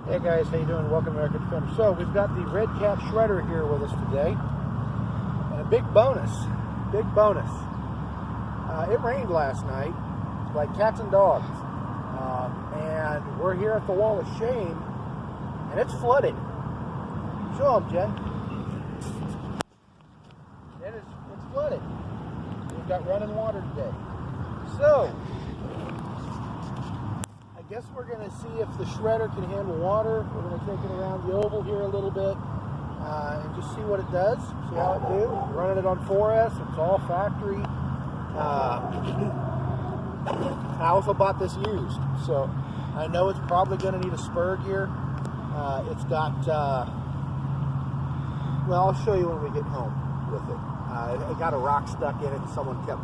Hey guys, how you doing? Welcome to Redcat Shredder. So we've got the Redcat Shredder here with us today, and a big bonus. It rained last night, like cats and dogs, and we're here at the Wall of Shame, and it's flooded. Show them, Jen. It's flooded. We've got running water today. So I guess we're going to see if the shredder can handle water. We're going to take it around the oval here a little bit and just see what it does, see how it do. We're running it on 4S. It's all factory. I also bought this used, so I know it's probably going to need a spur gear. It's got, well, I'll show you when we get home with it. It got a rock stuck in it and someone kept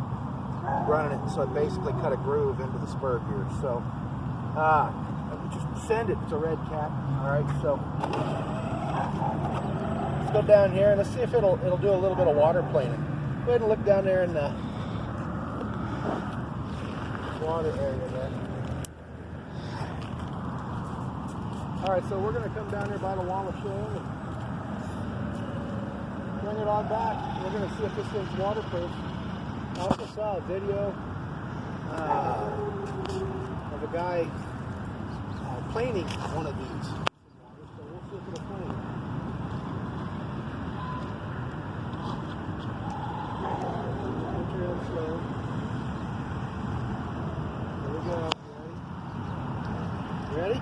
running it, so it basically cut a groove into the spur gear. So just send it to Redcat. Alright, so let's go down here and let's see if it'll do a little bit of water planing. Go ahead and look down there in the water area there. Alright, so we're going to come down here by the Wall of Shame and bring it on back. We're going to see if this thing's waterproof. I also saw a video of a guy planing one of these. So we'll see if it'll plane. Put your head slow. Here we go. You ready?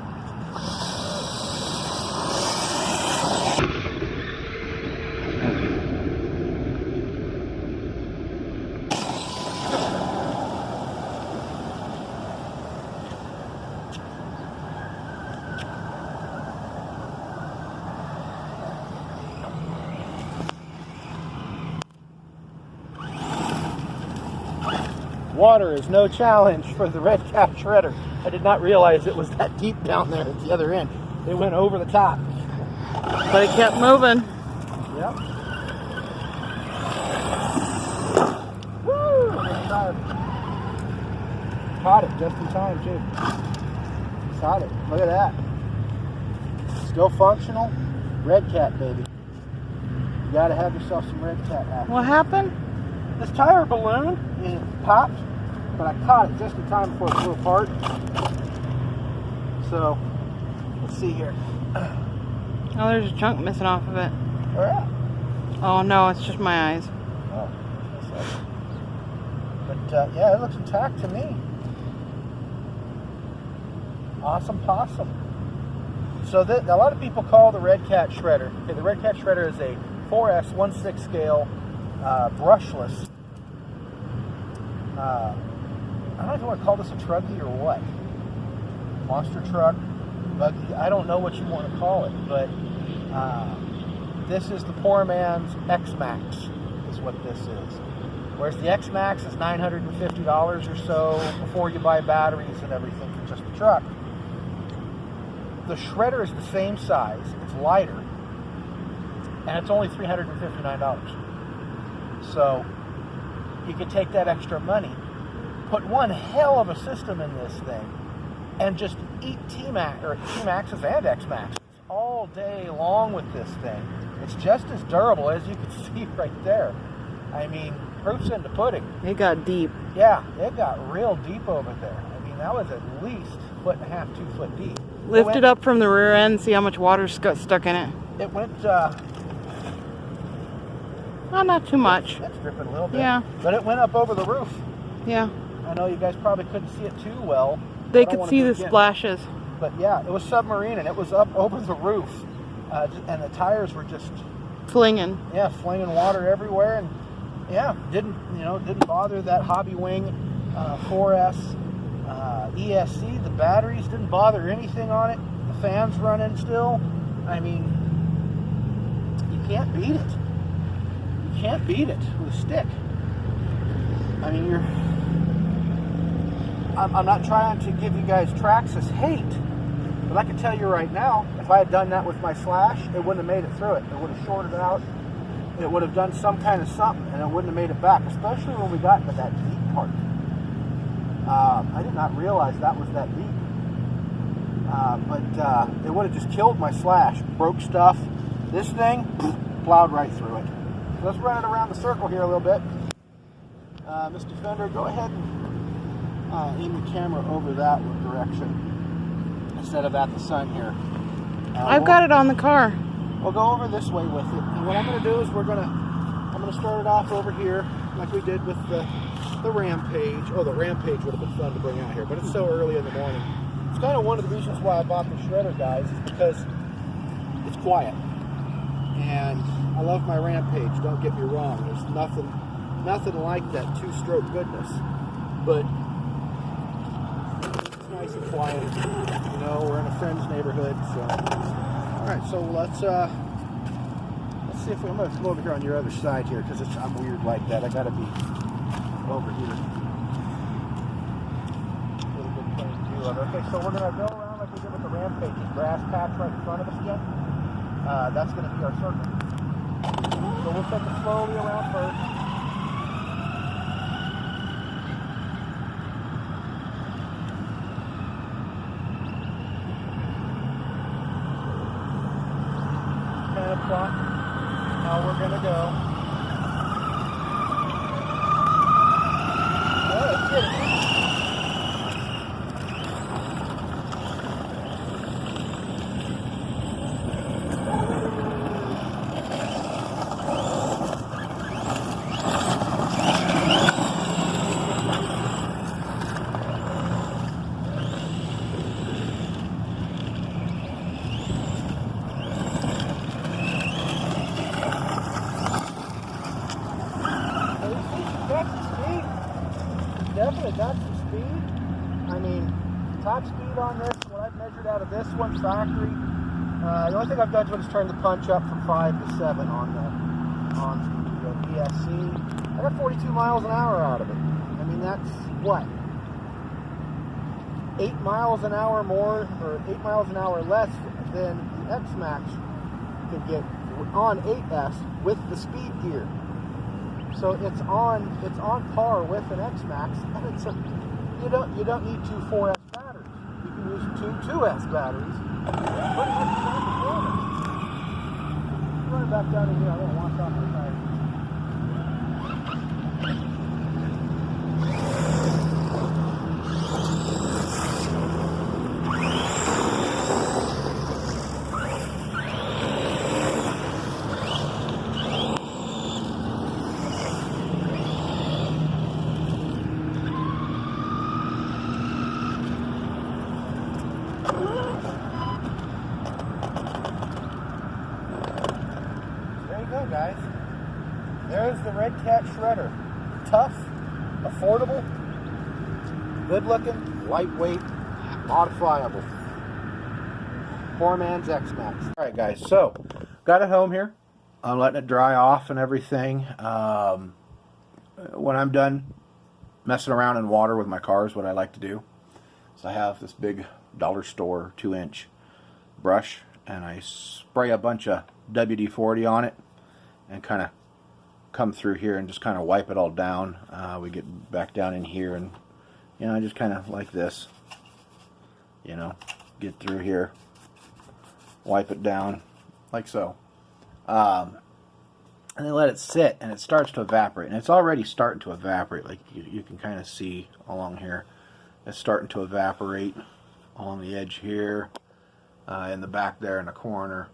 Water is no challenge for the Redcat Shredder. I did not realize it was that deep down there at the other end. It went over the top. But it kept moving. Yep. Woo! Caught it just in time, too. Caught it. Look at that. Still functional. Redcat, baby. You gotta have yourself some Redcat action. What happened? This tire balloon popped, but I caught it just in time before it flew apart. So, let's see here. Oh, there's a chunk missing off of it. Where at? Oh no, it's just my eyes. Oh, but yeah, it looks intact to me. Awesome possum. So a lot of people call the Redcat Shredder. Okay, the Redcat Shredder is a 4S 1/6 scale brushless. I don't know if you want to call this a trucky or what. Monster truck, buggy. I don't know what you want to call it, but this is the poor man's X-Max is what this is. Whereas the X-Max is $950 or so before you buy batteries and everything for just the truck. The Shredder is the same size, it's lighter, and it's only $359. So you could take that extra money, put one hell of a system in this thing, and just eat T-Maxes and X-Maxes all day long with this thing. It's just as durable as you can see right there. I mean, proof's in the pudding. It got deep. Yeah, it got real deep over there. I mean, that was at least 1.5 to 2 foot deep. Lift it up from the rear end, see how much water's got stuck in it. It went, Oh, not too much. That's dripping a little bit. Yeah. But it went up over the roof. Yeah. I know you guys probably couldn't see it too well. They could see the splashes. But yeah, it was submarine and it was up over the roof. And the tires were just Flinging. Yeah, flinging water everywhere. And yeah, didn't bother that Hobby Wing 4S ESC. The batteries didn't bother anything on it. The fan's running still. I mean, you can't beat it. You can't beat it with a stick. I mean, I'm not trying to give you guys Traxxas hate, but I can tell you right now, if I had done that with my Slash, it wouldn't have made it through it. It would have shorted out. It would have done some kind of something, and it wouldn't have made it back, especially when we got into that deep part. I did not realize that was that deep. But it would have just killed my Slash. Broke stuff. This thing plowed right through it. So let's run it around the circle here a little bit. Mr. Fender, go ahead and aim the camera over that direction instead of at the sun here. I've got it on the car. We'll go over this way with it. And what I'm going to do is I'm going to start it off over here like we did with the Rampage. Oh, the Rampage would have been fun to bring out here, but it's so early in the morning. It's kind of one of the reasons why I bought the Shredder, guys, is because it's quiet. And I love my Rampage, don't get me wrong. There's nothing like that two-stroke goodness. But it's nice and quiet. You know, we're in a friend's neighborhood, so. Alright, so let's see if I'm going to come over here on your other side here, because I'm weird like that. I got to be over here. Really good plain view of it. Okay, so we're going to go around like we did with the Rampage. This grass patch right in front of us again. That's going to be our circle. So we'll take it slowly around first. Kind of plot how we're going to go. Oh, that's good. Definitely got some speed. I mean, top speed on this, what I've measured out of this one factory, the only thing I've done to it is turn the punch up from 5 to 7 on the ESC. I got 42 miles an hour out of it. I mean, that's what? 8 miles an hour more, or 8 miles an hour less than the X-Max can get on 8S with the speed gear. So it's on par with an X-Max, and it's you don't need two 4S batteries. You can use two 2S batteries. Pretty much the same performance. Run it back down in here. I'm gonna wash off my tires. Guys, there's the Redcat Shredder. Tough, affordable, good looking, lightweight, modifiable. Poor man's X-Max. Alright guys, so got it home here. I'm letting it dry off and everything. When I'm done messing around in water with my cars, what I like to do is I have this big dollar store 2-inch brush, and I spray a bunch of WD-40 on it and kind of come through here and just kind of wipe it all down. We get back down in here, and you know, just kind of like this, you know, get through here, wipe it down like so, and then let it sit, and it starts to evaporate, and it's already starting to evaporate. Like you can kind of see along here, it's starting to evaporate along the edge here, in the back there in the corner.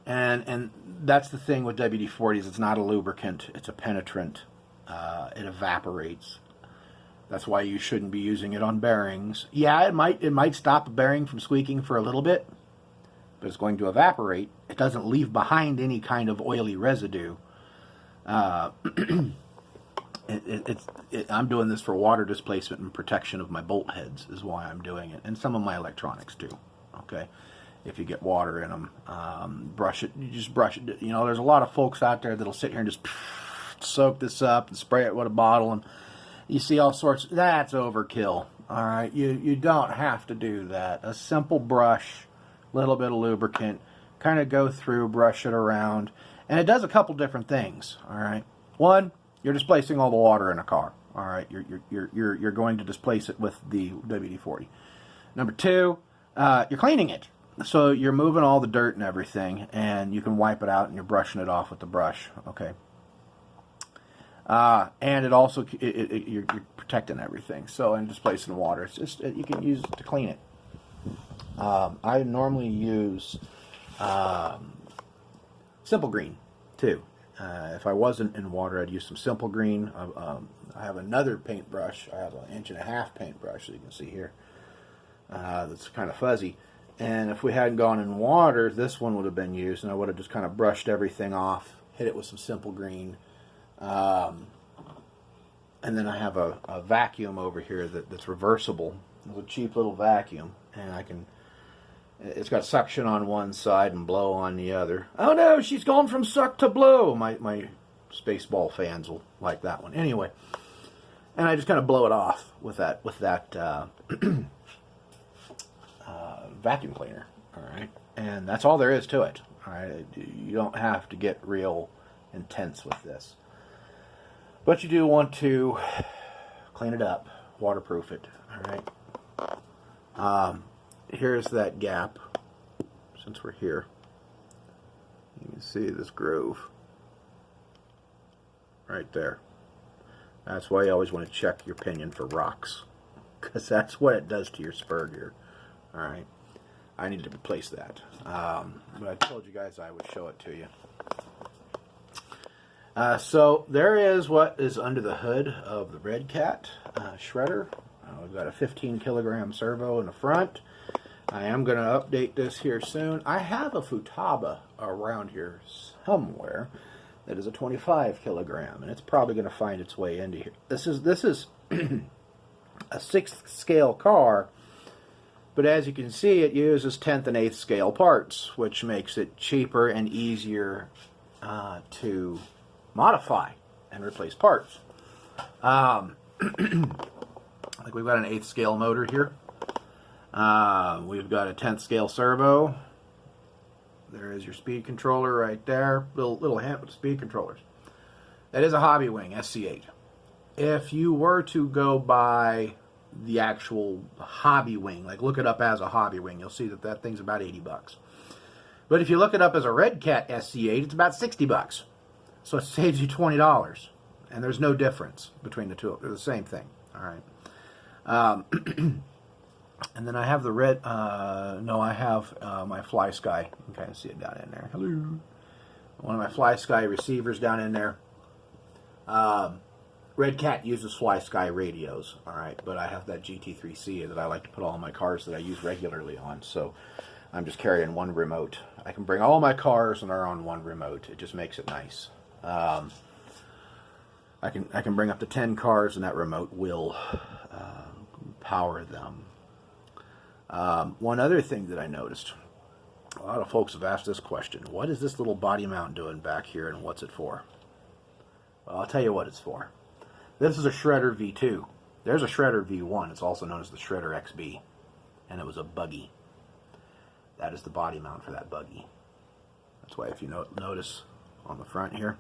And that's the thing with WD-40 is it's not a lubricant, it's a penetrant. It evaporates. That's why you shouldn't be using it on bearings. Yeah, it might stop a bearing from squeaking for a little bit, but it's going to evaporate. It doesn't leave behind any kind of oily residue. I'm doing this for water displacement and protection of my bolt heads is why I'm doing it, and some of my electronics too. Okay. If you get water in them, brush it. You just brush it. You know, there's a lot of folks out there that'll sit here and just soak this up and spray it with a bottle, and you see all sorts. That's overkill. All right, you don't have to do that. A simple brush, little bit of lubricant, kind of go through, brush it around, and it does a couple different things. All right, one, you're displacing all the water in a car. All right, you're going to displace it with the WD-40. Number two. you're cleaning it. So you're moving all the dirt and everything, and you can wipe it out, and you're brushing it off with the brush. Okay. And it also you're protecting everything. So and displacing water, it's just you can use it to clean it. I normally use Simple Green too. If I wasn't in water, I'd use some Simple Green. I have another paintbrush. I have an 1.5 inch paintbrush, as you can see here. That's kind of fuzzy. And if we hadn't gone in water, this one would have been used, and I would have just kind of brushed everything off, hit it with some Simple Green. And then I have a vacuum over here that's reversible. It's a cheap little vacuum, and it's got suction on one side and blow on the other. Oh no, she's gone from suck to blow. My Spaceball fans will like that one. Anyway, and I just kind of blow it off with that vacuum cleaner. All right, and that's all there is to it. All right, you don't have to get real intense with this, but you do want to clean it up, waterproof it. All right. Here's that gap. Since we're here, you can see this groove right there. That's why you always want to check your pinion for rocks, because that's what it does to your spur gear. All right. I need to replace that. But I told you guys I would show it to you. So there is what is under the hood of the Redcat Shredder. We've got a 15 kilogram servo in the front. I am going to update this here soon. I have a Futaba around here somewhere that is a 25 kilogram, and it's probably going to find its way into here. This is a 6th scale car. But as you can see, it uses 10th and 8th scale parts, which makes it cheaper and easier to modify and replace parts. Like we've got an 8th scale motor here. We've got a 10th scale servo. There is your speed controller right there. Little hint with speed controllers. That is a Hobby Wing SC8. If you were to go by the actual Hobby Wing, like look it up as a Hobby Wing, you'll see that thing's about 80 bucks. But if you look it up as a Redcat SC8, it's about 60 bucks. So it saves you $20. And there's no difference between the two. They're the same thing. All right. And then I have the I have my Fly Sky. You can kind of see it down in there. Hello. One of my Fly Sky receivers down in there. Redcat uses Fly Sky radios, all right, but I have that GT3C that I like to put all my cars that I use regularly on, so I'm just carrying one remote. I can bring all my cars and they're on one remote. It just makes it nice. I can bring up to 10 cars, and that remote will power them. One other thing that I noticed, a lot of folks have asked this question: what is this little body mount doing back here, and what's it for? Well, I'll tell you what it's for. This is a Shredder V2. There's a Shredder V1. It's also known as the Shredder XB. And it was a buggy. That is the body mount for that buggy. That's why if you notice on the front here,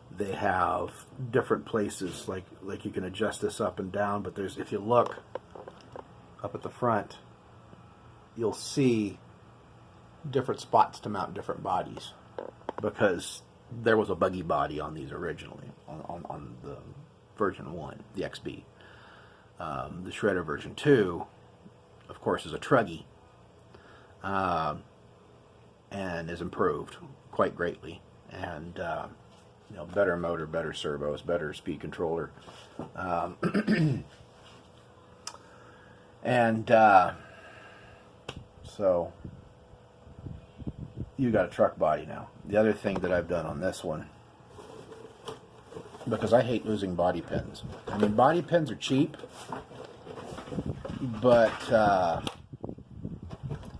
they have different places, like you can adjust this up and down, but if you look up at the front, you'll see different spots to mount different bodies, because there was a buggy body on these originally, on the version 1, the XB. The Shredder version 2, of course, is a truggy, and is improved quite greatly, and better motor, better servos, better speed controller, and so you got a truck body now. The other thing that I've done on this one, because I hate losing body pins. I mean, body pins are cheap, but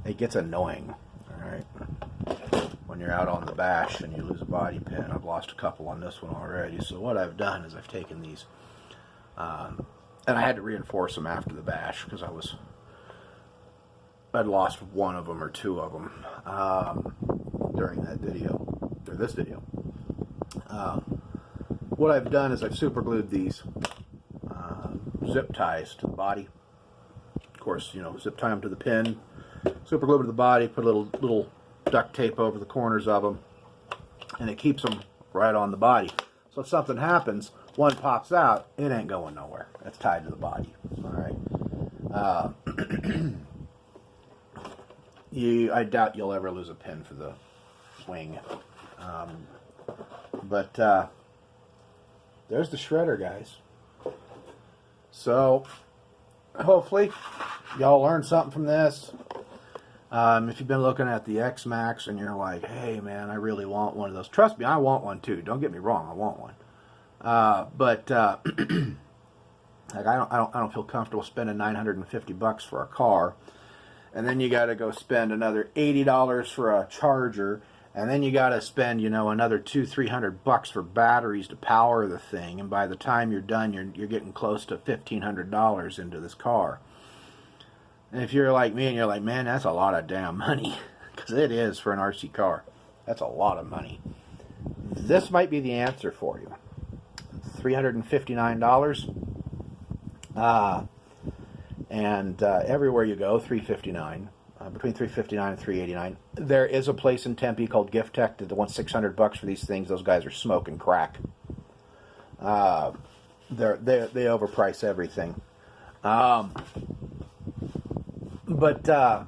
it gets annoying, alright? When you're out on the bash and you lose a body pin. I've lost a couple on this one already. So what I've done is I've taken these, and I had to reinforce them after the bash, because I'd lost one of them or two of them during that video, or this video. What I've done is I've super glued these zip ties to the body, Of course, you know, zip tie them to the pin, super glue them to the body, put a little duct tape over the corners of them, and it keeps them right on the body. So if something happens, one pops out, it ain't going nowhere. It's tied to the body. All right. I doubt you'll ever lose a pin for the wing. But there's the shredder, guys. So hopefully y'all learned something from this. If you've been looking at the X-Max and you're like, hey man, I really want one of those. Trust me, I want one too. Don't get me wrong, I want one. But like I don't feel comfortable spending $950 for a car, and then you got to go spend another $80 for a charger, and then you got to spend, you know, another $200-300 for batteries to power the thing, and by the time you're done, you're getting close to $1,500 into this car. And if you're like me and you're like, man, that's a lot of damn money, because it is for an RC car. That's a lot of money. This might be the answer for you. $359. And everywhere you go, $359. Between $359 and $389. There is a place in Tempe called Gift Tech that wants $600 for these things. Those guys are smoking crack. They overprice everything. But they're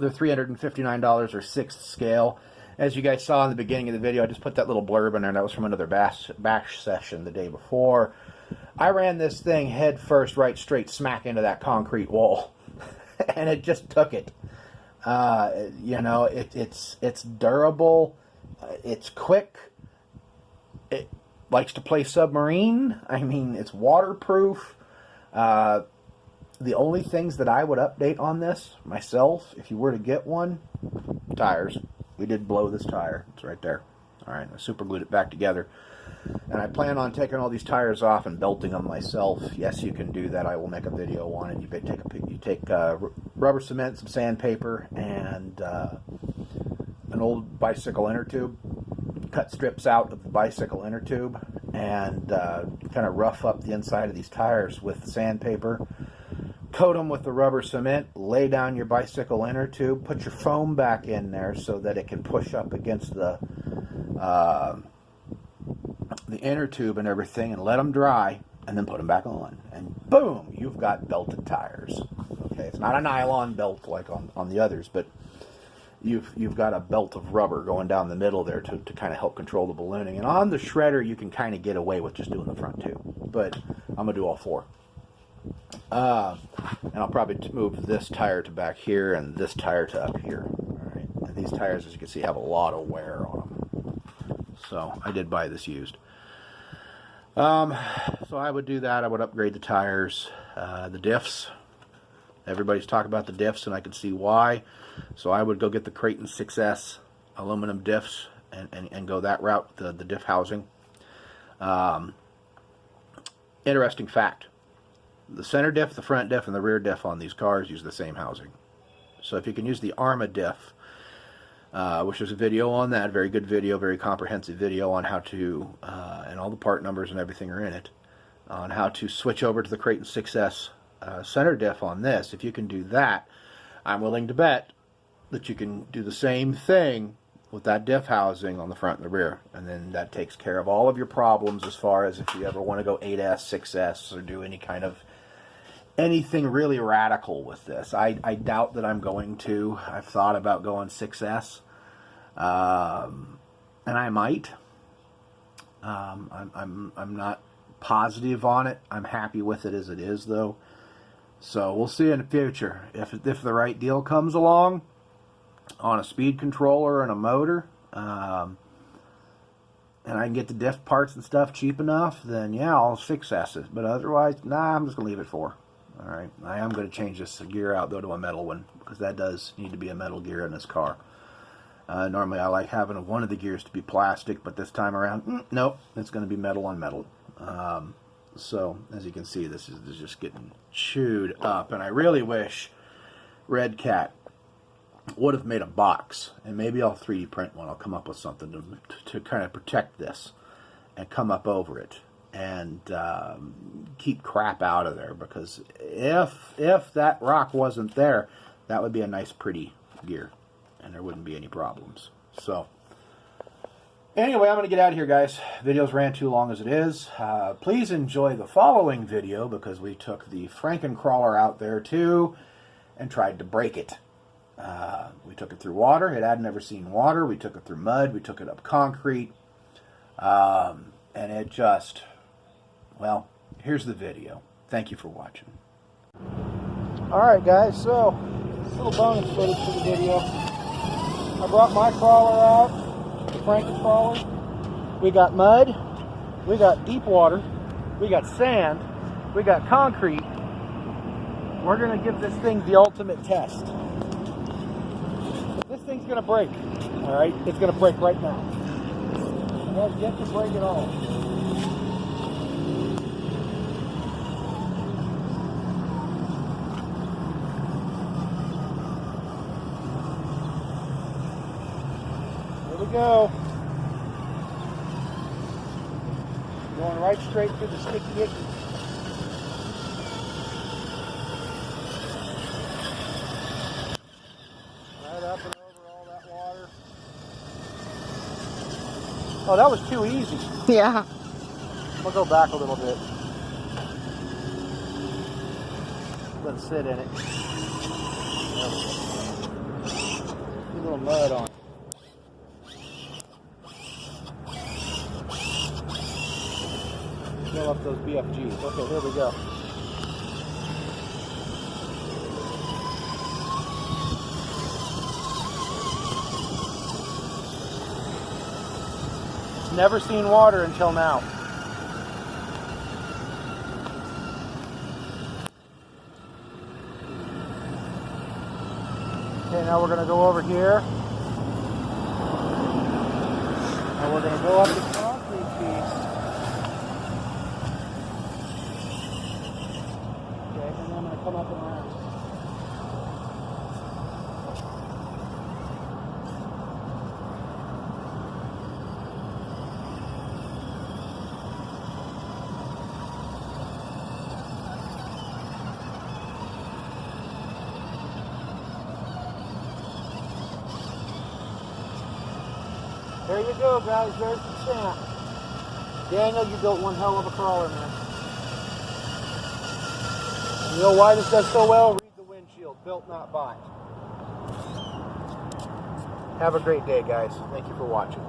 $359 or 6th scale. As you guys saw in the beginning of the video, I just put that little blurb in there. That was from another bash session the day before. I ran this thing head first, right straight smack into that concrete wall. And it just took it. You know, it's durable. It's quick. It likes to play submarine. I mean, it's waterproof. The only things that I would update on this myself, if you were to get one, tires. We did blow this tire. It's right there. All right, I super glued it back together. And I plan on taking all these tires off and belting them myself. Yes, you can do that. I will make a video on it. You take rubber cement, some sandpaper, and an old bicycle inner tube. Cut strips out of the bicycle inner tube and kind of rough up the inside of these tires with sandpaper. Coat them with the rubber cement, lay down your bicycle inner tube, put your foam back in there so that it can push up against the inner tube and everything, and let them dry, and then put them back on. And boom, you've got belted tires. Okay, it's not a nylon belt like on the others, but you've got a belt of rubber going down the middle there to kind of help control the ballooning. And on the shredder, you can kind of get away with just doing the front two, but I'm going to do all four. And I'll probably move this tire to back here and this tire to up here. All right. And these tires, as you can see, have a lot of wear on them. So I did buy this used. So I would do that. I would upgrade the tires, the diffs. Everybody's talking about the diffs, and I can see why. So I would go get the Creighton 6S aluminum diffs and go that route, the diff housing. Interesting fact. The center diff, the front diff, and the rear diff on these cars use the same housing. So if you can use the Arma diff, which there's a video on that, very good video, very comprehensive video on how to, and all the part numbers and everything are in it, on how to switch over to the Creighton 6S center diff on this. If you can do that, I'm willing to bet that you can do the same thing with that diff housing on the front and the rear. And then that takes care of all of your problems as far as if you ever want to go 8S, 6S, or do any kind of anything really radical with this. I doubt that I'm going to. I've thought about going 6S, and I might. I'm not positive on it. I'm happy with it as it is, though. So we'll see in the future if the right deal comes along on a speed controller and a motor, and I can get the diff parts and stuff cheap enough. Then yeah, I'll 6S it. But otherwise, nah, I'm just gonna leave it 4. Alright, I am going to change this gear out though to a metal one, because that does need to be a metal gear in this car. Normally I like having one of the gears to be plastic, but this time around, nope, it's going to be metal on metal. So, as you can see, this is just getting chewed up, and I really wish Redcat would have made a box, and maybe I'll 3D print one. I'll come up with something to kind of protect this and come up over it. and keep crap out of there, because if that rock wasn't there, that would be a nice pretty gear and there wouldn't be any problems. So anyway, I'm going to get out of here, guys. Videos ran too long as it is. Please enjoy the following video, because we took the Frankencrawler out there too and tried to break it. We took it through water. It had never seen water. We took it through mud. We took it up concrete. And it just, well, here's the video. Thank you for watching. Alright guys, so this little bonus footage for the video. I brought my crawler out, the Frankencrawler. We got mud, we got deep water, we got sand, we got concrete. We're going to give this thing the ultimate test. This thing's going to break, alright? It's going to break right now. It has yet to break at all. Here we go. Going right straight through the sticky icky. Right up and over all that water. Oh, that was too easy. Yeah. We'll go back a little bit. Let it sit in it. A little mud on it. Fill up those BFGs. Okay, here we go. Never seen water until now. Okay, now we're going to go over here. And we're going to go up the concrete piece. Okay, and then I'm going to come up and around. There you go, guys. There's the sand. Daniel, you built one hell of a crawler, man. And you know why this does so well? Read the windshield. Built, not bought. Have a great day, guys. Thank you for watching.